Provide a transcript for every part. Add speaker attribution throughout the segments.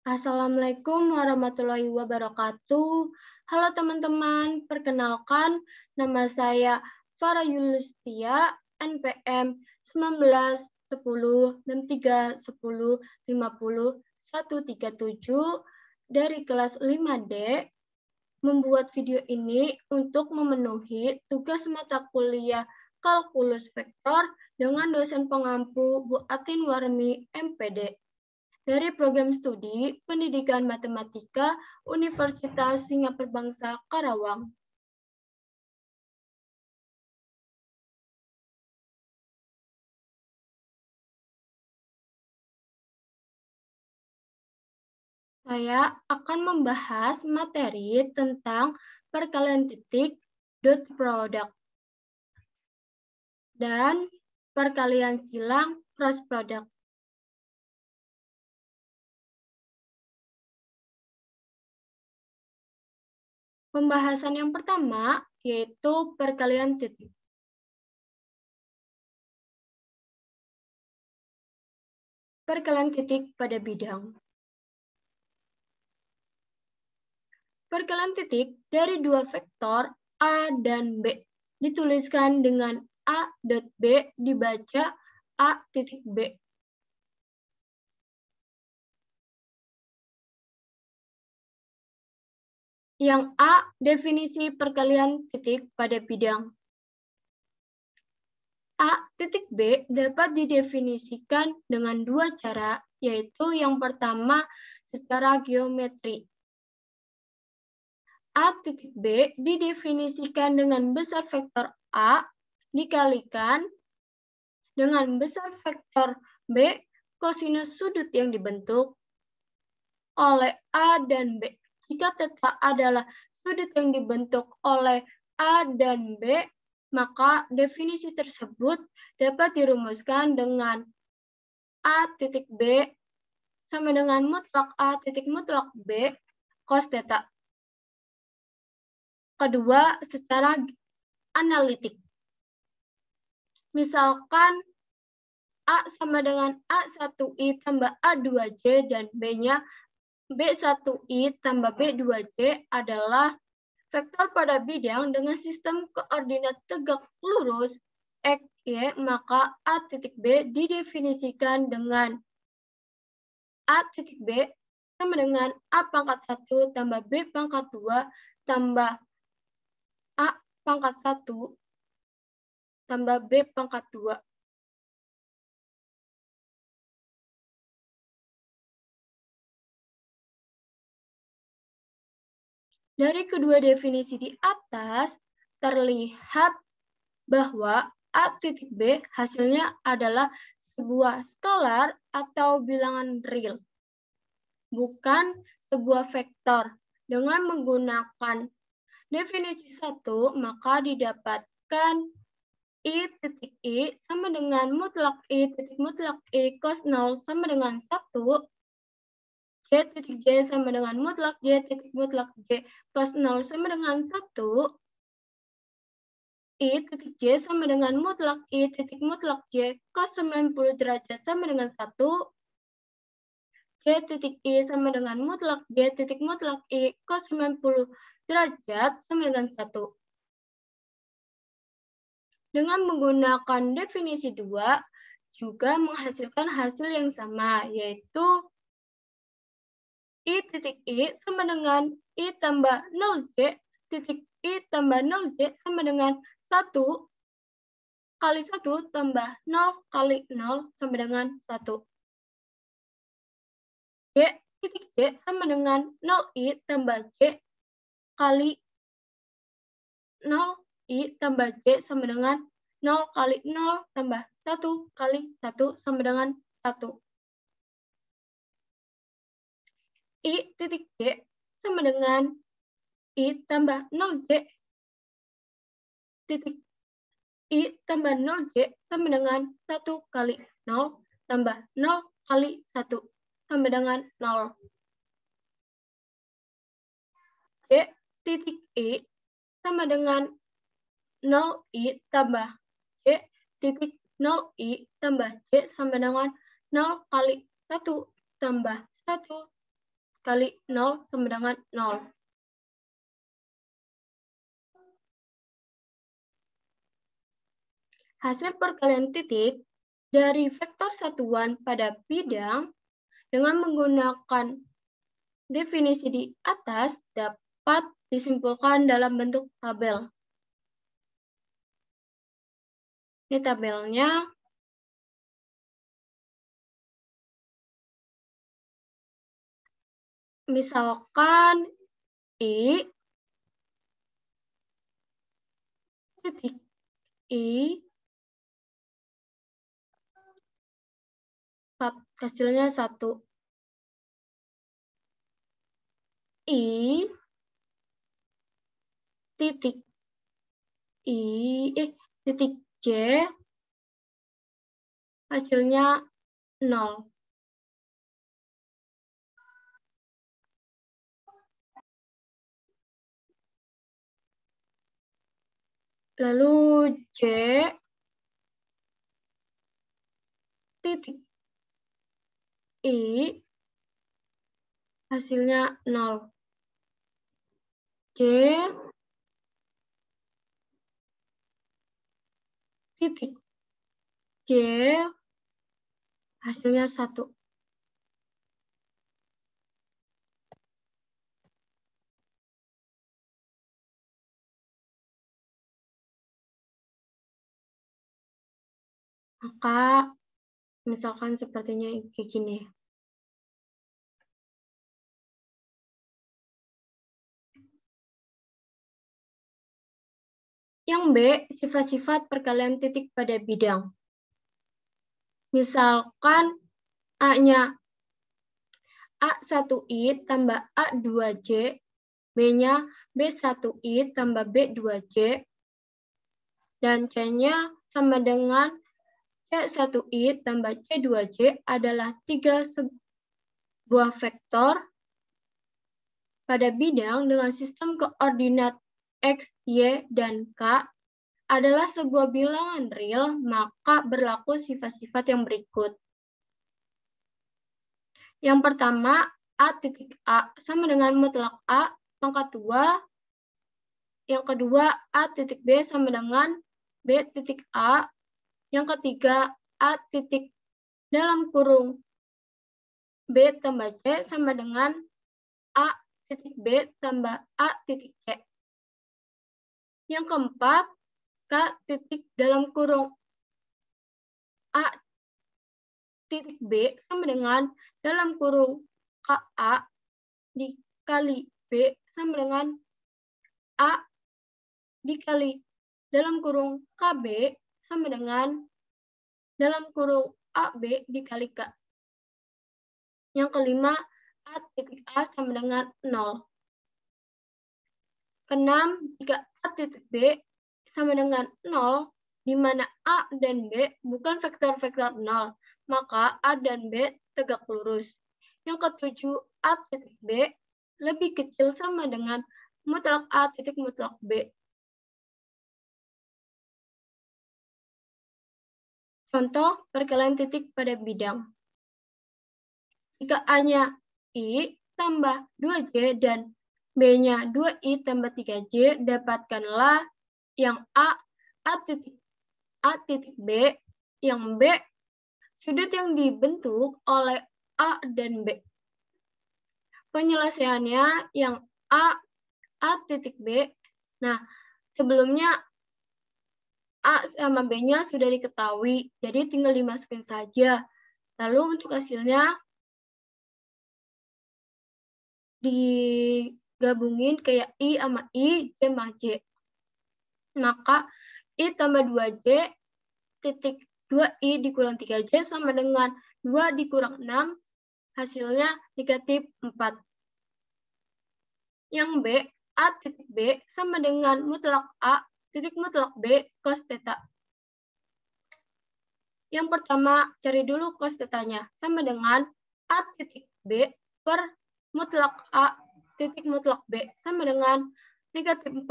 Speaker 1: Assalamualaikum warahmatullahi wabarakatuh. Halo teman-teman, perkenalkan nama saya Farah Yulistia, NPM 19 10 63 10 50 137 dari kelas 5D, membuat video ini untuk memenuhi tugas mata kuliah kalkulus vektor dengan dosen pengampu Bu Atin Warmi, MPD. Dari program studi Pendidikan Matematika Universitas Singapura Bangsa Karawang. Saya akan membahas materi tentang perkalian titik dot product dan perkalian silang cross product. Pembahasan yang pertama yaitu perkalian titik. Perkalian titik pada bidang. Perkalian titik dari dua vektor A dan B dituliskan dengan A dot B dibaca A titik B. Yang A, definisi perkalian titik pada bidang. A titik B dapat didefinisikan dengan dua cara, yaitu yang pertama secara geometri. A titik B didefinisikan dengan besar vektor A dikalikan dengan besar vektor B kosinus sudut yang dibentuk oleh A dan B. Jika theta adalah sudut yang dibentuk oleh A dan B, maka definisi tersebut dapat dirumuskan dengan A titik B sama dengan mutlak A titik mutlak B cos theta. Kedua, secara analitik. Misalkan A sama dengan A1I tambah A2J dan B-nya B1I tambah B2J adalah vektor pada bidang dengan sistem koordinat tegak lurus X, Y, maka A titik B didefinisikan dengan A titik B sama dengan A pangkat 1 tambah B pangkat 2 tambah A pangkat 1 tambah B pangkat 2. Dari kedua definisi di atas, terlihat bahwa A titik B hasilnya adalah sebuah skalar atau bilangan real, bukan sebuah vektor. Dengan menggunakan definisi 1, maka didapatkan I titik I sama dengan mutlak I titik mutlak I cos 0 sama dengan 1, J titik J sama dengan mutlak J titik mutlak J cos 0 sama dengan 1, I titik J sama dengan mutlak I titik mutlak J cos 90 derajat sama dengan 1, J titik I sama dengan mutlak J titik mutlak I cos 90 derajat sama dengan 1. Dengan menggunakan definisi 2, juga menghasilkan hasil yang sama, yaitu I titik I sama dengan I tambah 0J titik I tambah 0J sama dengan 1 kali 1 tambah 0 kali 0 sama dengan 1. J titik J sama dengan 0I tambah J kali 0I tambah J sama dengan 0 kali 0 tambah 1 kali 1 sama dengan 1. I titik J sama dengan I tambah 0J titik I tambah 0J sama dengan 1 kali 0 tambah 0 kali 1 sama dengan 0. J titik I sama dengan 0I tambah J titik 0I tambah J sama dengan 0 kali 1 tambah 1 kali 0 sama dengan 0. Hasil perkalian titik dari vektor satuan pada bidang dengan menggunakan definisi di atas dapat disimpulkan dalam bentuk tabel. Ini tabelnya. Misalkan I titik I hasilnya 1. I titik titik J hasilnya 0. Lalu J titik I hasilnya 0. J titik J hasilnya 1. Maka misalkan sepertinya kayak gini. Yang B, sifat-sifat perkalian titik pada bidang. Misalkan A-nya A1I tambah A2J, B-nya B1I tambah B2J, dan C-nya sama dengan C1I tambah C2J adalah 3 sebuah vektor pada bidang dengan sistem koordinat X, Y, dan K adalah sebuah bilangan real, maka berlaku sifat-sifat yang berikut. Yang pertama, A titik A sama dengan mutlak A pangkat 2. Yang kedua, A titik B sama dengan B titik A. Yang ketiga, A titik dalam kurung B tambah C sama dengan A titik B tambah A titik C. Yang keempat, K titik dalam kurung A titik B sama dengan dalam kurung KA dikali B sama dengan A dikali dalam kurung KB sama dengan dalam kurung AB dikali K. Yang kelima, A titik A sama dengan 0. Keenam, jika A titik B sama dengan 0, di mana A dan B bukan vektor-vektor 0, maka A dan B tegak lurus. Yang ketujuh, A titik B lebih kecil sama dengan mutlak A titik mutlak B. Contoh perkalian titik pada bidang. Jika A-nya I tambah 2J dan B-nya 2I tambah 3J, dapatkanlah yang A titik B, yang B, sudut yang dibentuk oleh A dan B. Penyelesaiannya yang A titik B. Nah, sebelumnya A sama B-nya sudah diketahui, jadi tinggal dimasukin saja. Lalu untuk hasilnya digabungin kayak I sama I, J sama J. Maka I tambah 2J titik 2I dikurang 3J sama dengan 2 dikurang 6, hasilnya negatif 4. Yang B, A titik B sama dengan mutlak A titik mutlak B cos theta. Yang pertama, cari dulu cos theta-nya. Sama dengan A titik B per mutlak A titik mutlak B. Sama dengan negatif 4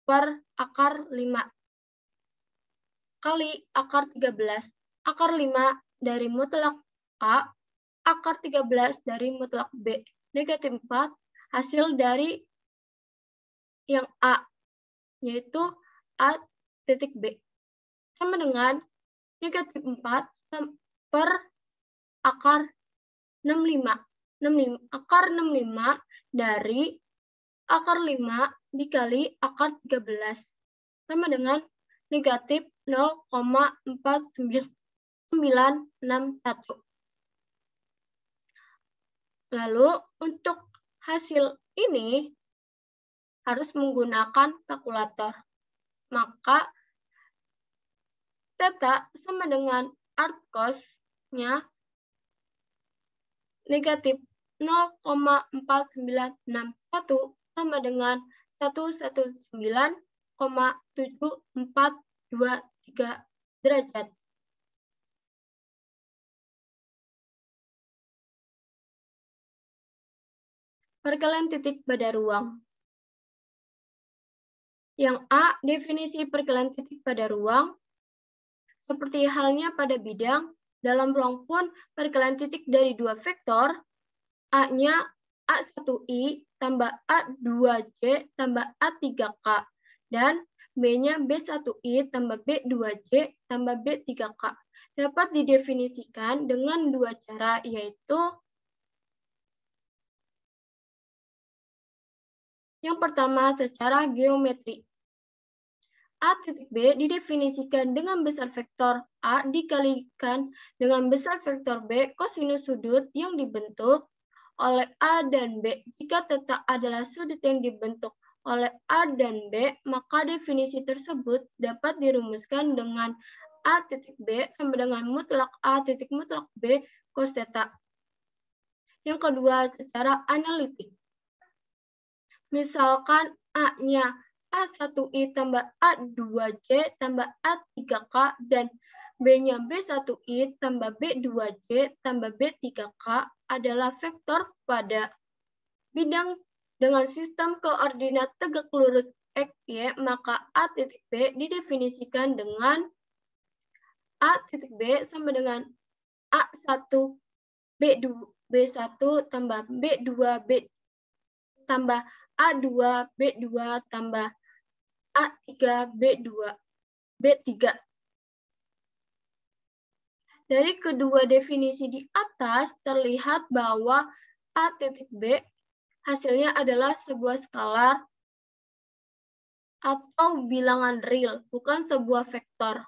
Speaker 1: per akar 5. Kali akar 13. Akar 5 dari mutlak A, akar 13 dari mutlak B. negatif 4 hasil dari yang A, yaitu A titik B. Sama dengan negatif 4 per akar 65. Akar 65 dari akar 5 dikali akar 13. Sama dengan negatif 0,4961. Lalu untuk hasil ini harus menggunakan kalkulator. Maka theta sama dengan art cos-nya negatif 0,4961 sama dengan 119,7423 derajat. Perkalian titik pada ruang. Yang A, definisi perkalian titik pada ruang. Seperti halnya pada bidang, dalam ruang pun perkalian titik dari dua vektor, A-nya A1I tambah A2J tambah A3K, dan B-nya B1I tambah B2J tambah B3K. Dapat didefinisikan dengan dua cara, yaitu yang pertama secara geometri. A titik B didefinisikan dengan besar vektor A dikalikan dengan besar vektor B kosinus sudut yang dibentuk oleh A dan B. Jika theta adalah sudut yang dibentuk oleh A dan B, maka definisi tersebut dapat dirumuskan dengan A titik B sama dengan mutlak A titik mutlak B cos theta. Yang kedua, secara analitik. Misalkan A-nya A1I tambah A2J tambah A3K dan B-nya B1I tambah B2J tambah B3K adalah vektor pada bidang dengan sistem koordinat tegak lurus X, Y, maka A titik B didefinisikan dengan A titik B sama dengan A1 B1 tambah B2 B tambah A2 B2 tambah A3 B2 B3. Dari kedua definisi di atas terlihat bahwa A titik B hasilnya adalah sebuah skalar atau bilangan real, bukan sebuah vektor.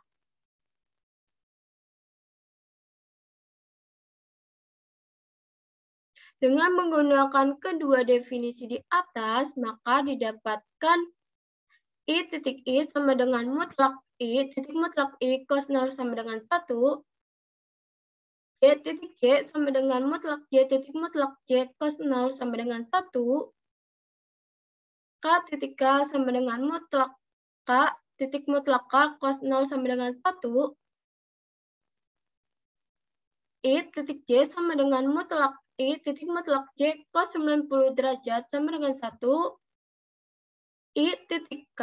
Speaker 1: Dengan menggunakan kedua definisi di atas, maka didapatkan I titik I sama dengan mutlak I titik mutlak I cos 0 sama dengan 1, J titik J sama dengan mutlak J titik mutlak J cos 0 sama dengan 1, K titik K sama dengan mutlak K titik mutlak K cos 0 sama dengan 1, I titik J sama dengan mutlak I titik mutlak J cos 90 derajat sama dengan 1, I titik K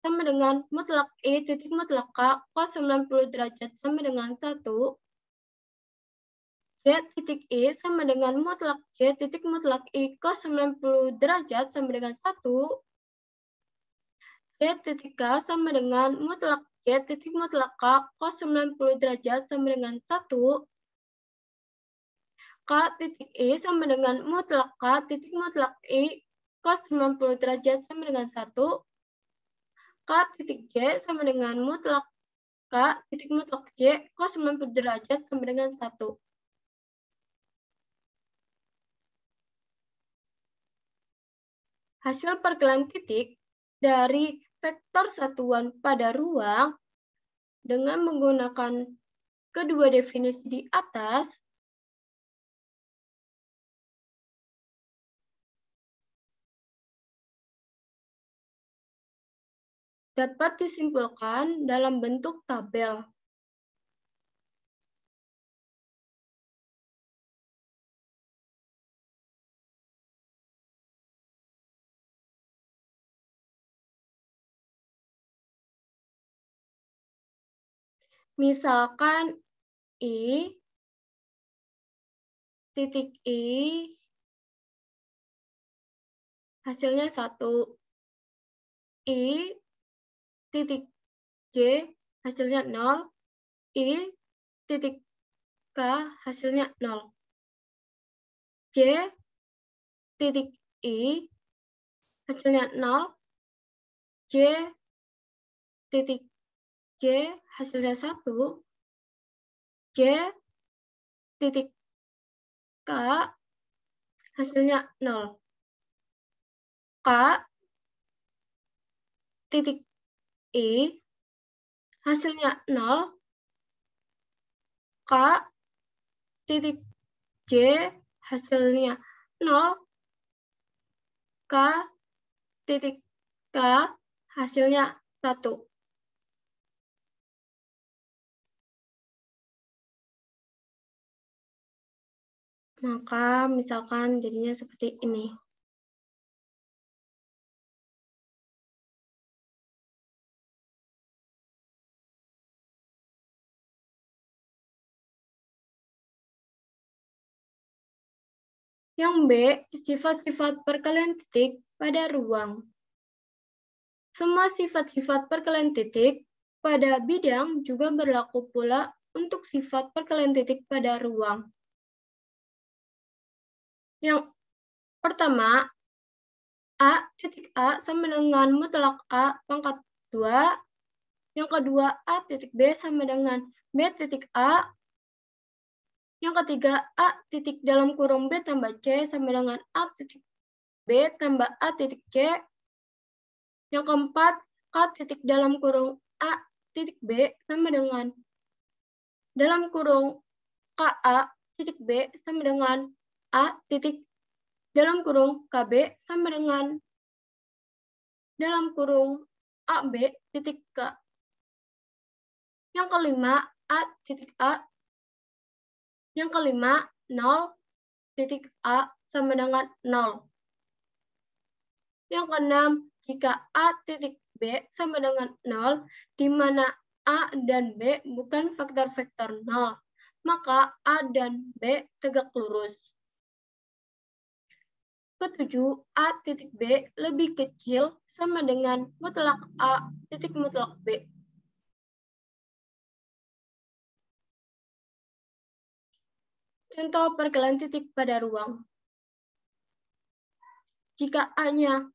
Speaker 1: sama dengan mutlak I titik mutlak K cos 90 derajat sama dengan 1, J titik I sama dengan mutlak J titik mutlak I cos 90 derajat sama dengan 1, J titik K sama dengan mutlak J titik mutlak K cos 90 derajat sama dengan 1, K titik I sama dengan mutlak K titik mutlak I cos 90 derajat sama dengan 1, K titik J sama dengan mutlak K titik mutlak J cos 90 derajat sama dengan 1. Hasil perkalian titik dari vektor satuan pada ruang dengan menggunakan kedua definisi di atas dapat disimpulkan dalam bentuk tabel. Misalkan I titik I hasilnya 1. I titik J hasilnya 0. I titik K hasilnya 0. J titik I hasilnya 0. J titik J hasilnya 1. J titik K hasilnya 0. K titik I hasilnya 0. K titik J hasilnya 0. K titik K hasilnya 1. Maka misalkan jadinya seperti ini. Yang B, sifat-sifat perkalian titik pada ruang. Semua sifat-sifat perkalian titik pada bidang juga berlaku pula untuk sifat perkalian titik pada ruang. Yang pertama, A titik A sama dengan mutlak A pangkat 2. Yang kedua, A titik B sama dengan B titik A. Yang ketiga, A titik dalam kurung B tambah C sama dengan A titik B tambah A titik C. Yang keempat, K titik dalam kurung A titik B sama dengan dalam kurung KA titik B sama dengan A titik dalam kurung KB sama dengan dalam kurung AB titik K. Yang kelima, A titik A. Yang kelima, 0 titik A sama dengan 0. Yang keenam, jika A titik B sama dengan 0, di mana A dan B bukan vektor-vektor 0, maka A dan B tegak lurus. Ketujuh, A titik B lebih kecil sama dengan mutlak A titik mutlak B. Contoh perkalian titik pada ruang. Jika A-nya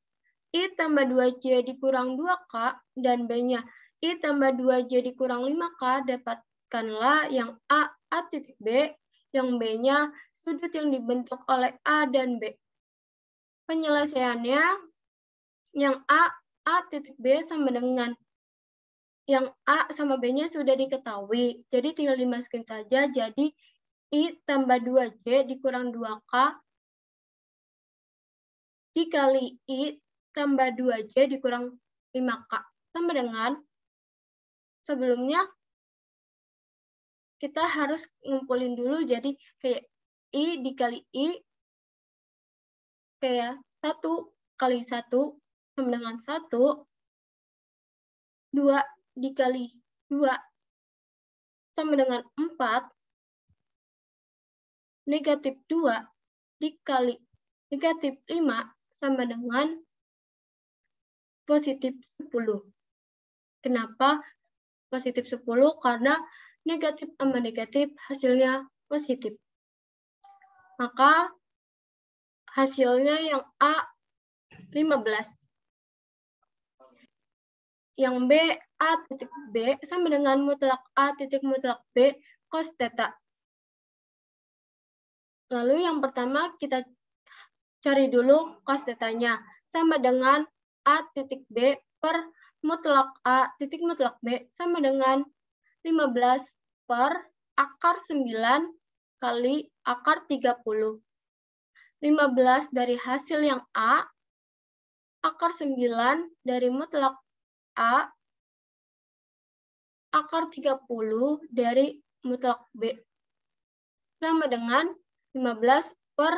Speaker 1: I tambah 2J dikurang 2K dan B-nya I tambah 2J dikurang 5K, dapatkanlah yang A titik B, yang B-nya sudut yang dibentuk oleh A dan B. Penyelesaiannya, yang A titik B sama dengan yang A sama B-nya sudah diketahui, jadi tinggal dimasukin saja, jadi I tambah 2J dikurang 2K dikali I tambah 2J dikurang 5K. Sama dengan sebelumnya kita harus ngumpulin dulu, jadi kayak I dikali I, kayak 1 kali 1 sama dengan 1, 2 dikali 2 sama dengan 4, negatif 2 dikali negatif 5 sama dengan positif 10. Kenapa positif 10? Karena negatif sama negatif hasilnya positif. Maka hasilnya yang A 15. Yang B, A titik B sama dengan mutlak A titik mutlak B cos theta. Lalu yang pertama kita cari dulu cos theta-nya, sama dengan A titik B per mutlak A titik mutlak B sama dengan 15 per akar 9 kali akar 30. 15 dari hasil yang A, akar 9 dari mutlak A, akar 30 dari mutlak B. Sama dengan 15 per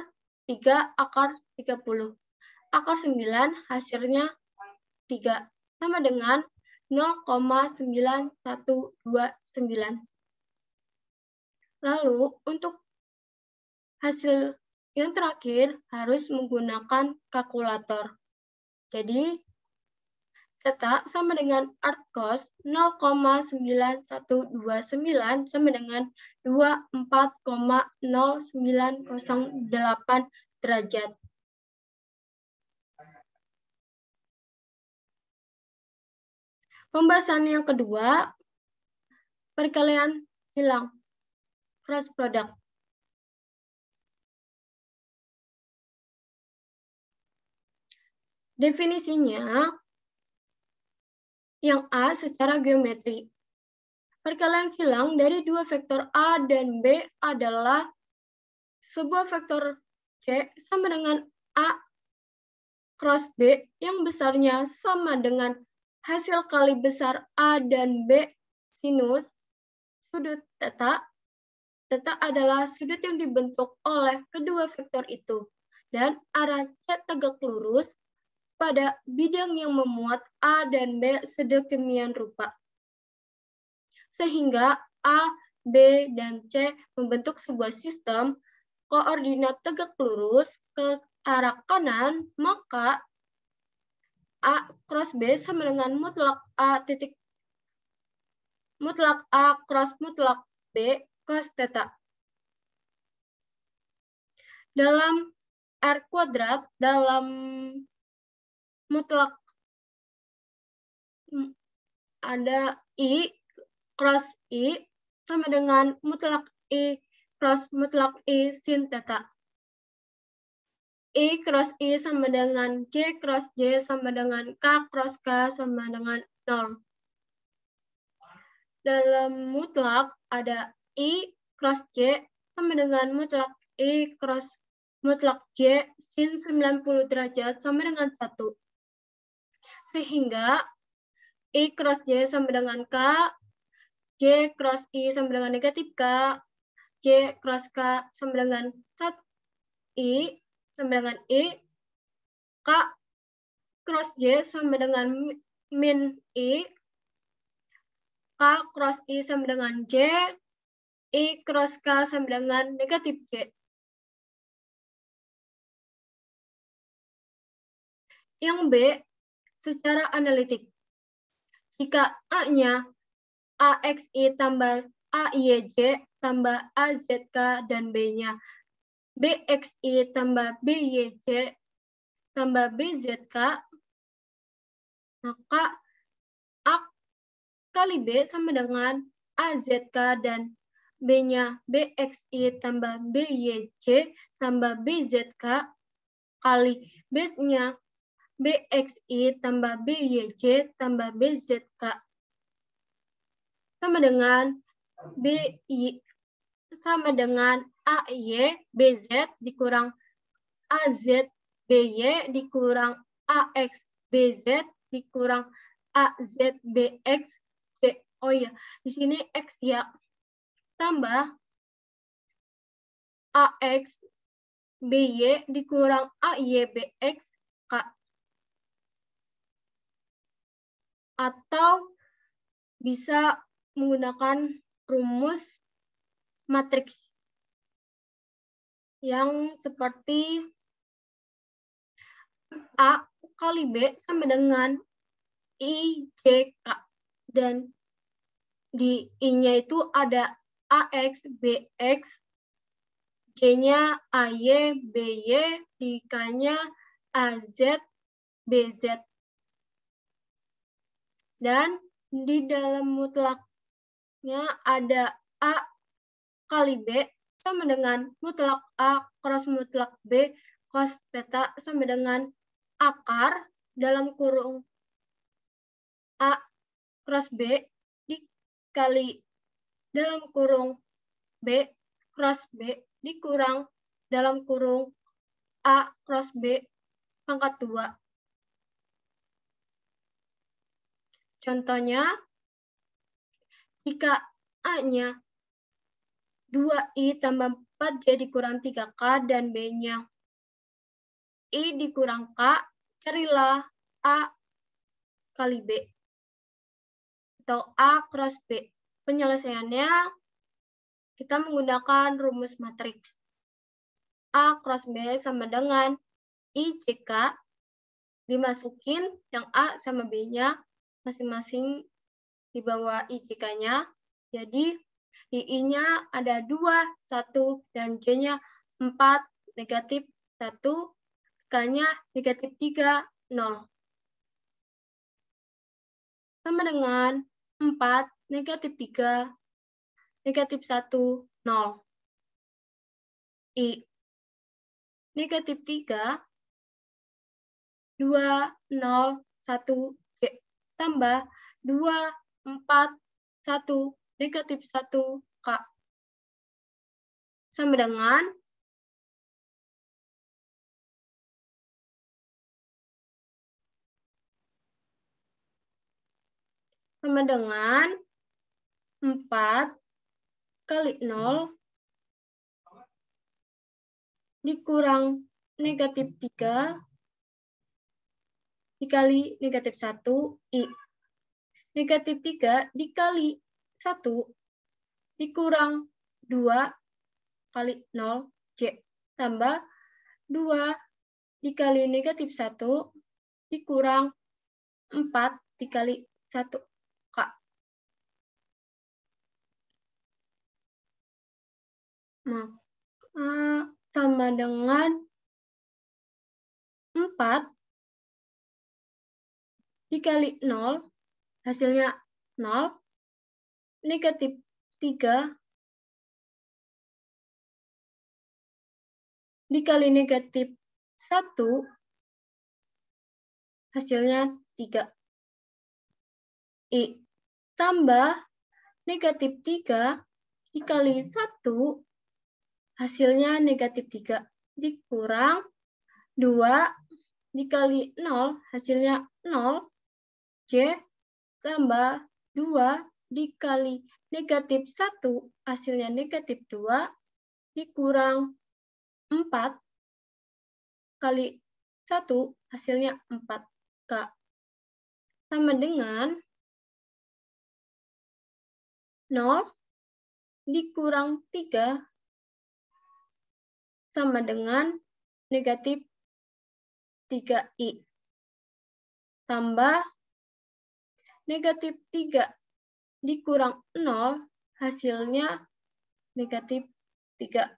Speaker 1: 3 akar 30. Akar 9 hasilnya 3. Sama dengan 0,9129. Lalu untuk hasil yang terakhir harus menggunakan kalkulator. Jadi, theta sama dengan arc cos 0,9129 sama dengan 24,0908 derajat. Pembahasan yang kedua, perkalian silang, cross product. Definisinya, yang A secara geometri. Perkalian silang dari dua vektor A dan B adalah sebuah vektor C sama dengan A cross B yang besarnya sama dengan hasil kali besar A dan B sinus sudut theta. Theta adalah sudut yang dibentuk oleh kedua vektor itu dan arah C tegak lurus pada bidang yang memuat A dan B sedemikian rupa. Sehingga A, B, dan C membentuk sebuah sistem koordinat tegak lurus ke arah kanan, maka A cross B sama dengan mutlak A cross mutlak B cos theta. Dalam R kuadrat, dalam mutlak ada I cross I sama dengan mutlak I cross mutlak I sin theta. I cross I sama dengan J cross J sama dengan K cross K sama dengan 0. Dalam mutlak ada I cross J sama dengan mutlak I cross mutlak J sin 90 derajat sama dengan 1. Sehingga I cross J sama dengan K, J cross I sama dengan negatif K, J cross K sama dengan 1 I sama dengan I, K cross J sama dengan min I, K cross I sama dengan J, I cross K sama dengan negatif J. Yang B, secara analitik. Jika A-nya AXI tambah AYJ tambah AZK dan B-nya BXI tambah BYJ tambah BZK, maka A kali B sama dengan AZK dan B-nya BXI tambah BYJ tambah BZK kali B-nya BXI tambah BYJ tambah BZK sama dengan BI sama dengan AY BZ dikurang AZ BY dikurang AX BZ dikurang AZ BX C. Oh ya, di sini X ya. Tambah AX BY dikurang AY BX K. Atau bisa menggunakan rumus matriks yang seperti A kali B sama dengan IJK. Dan di I-nya itu ada AX, BX, J-nya AY, BY, di K-nya AZ, BZ. Dan di dalam mutlaknya ada A kali B sama dengan mutlak A cross mutlak B cos theta sama dengan akar dalam kurung A cross B dikali dalam kurung B cross B dikurang dalam kurung A cross B pangkat 2. Contohnya, jika A-nya 2I tambah 4J dikurang 3K dan B-nya I dikurang K, carilah A kali B atau A cross B. Penyelesaiannya kita menggunakan rumus matriks. A cross B sama dengan IJK dimasukin yang A sama B-nya masing-masing di bawah IJK-nya. Jadi di I-nya ada 2, 1, dan J-nya 4, negatif 1, K-nya negatif 3, 0. Sama dengan 4, negatif 3, negatif 1, 0. I, negatif 3, 2, 0, 1, J. Tambah 2, 4, 1, negatif 1, K. Sama dengan 4 kali 0 dikurang negatif 3 dikali negatif 1, I. Negatif 3 dikali 1 dikurang 2 kali 0, J. Tambah 2 dikali negatif 1 dikurang 4 dikali 1, K. Maka sama dengan 4 dikali 0, hasilnya 0, negatif 3 dikali negatif 1, hasilnya 3. I. Tambah negatif 3 dikali 1, hasilnya negatif 3. Dikurang 2 dikali 0, hasilnya 0. J tambah 2 dikali negatif 1, hasilnya negatif 2. Dikurang 4 kali 1, hasilnya 4. K. Sama dengan 0 dikurang 3 sama dengan negatif 3I. Tambah negatif 3 dikurang 0, hasilnya negatif 3.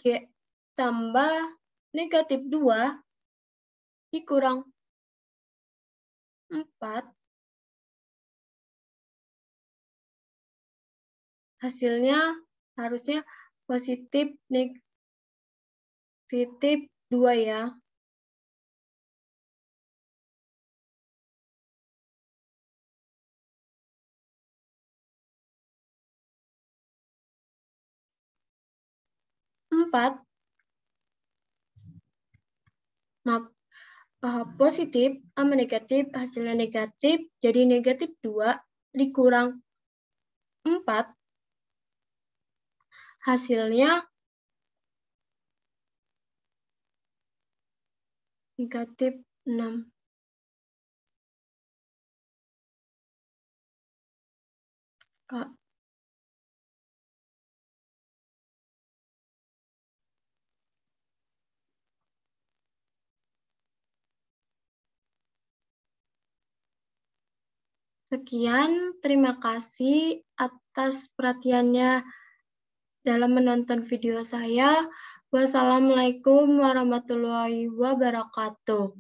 Speaker 1: J tambah negatif 2 dikurang 4, hasilnya harusnya positif negatif 2 ya. Positif sama negatif, hasilnya negatif, jadi negatif 2 dikurang 4, hasilnya negatif 6. Kak. Sekian, terima kasih atas perhatiannya dalam menonton video saya. Wassalamualaikum warahmatullahi wabarakatuh.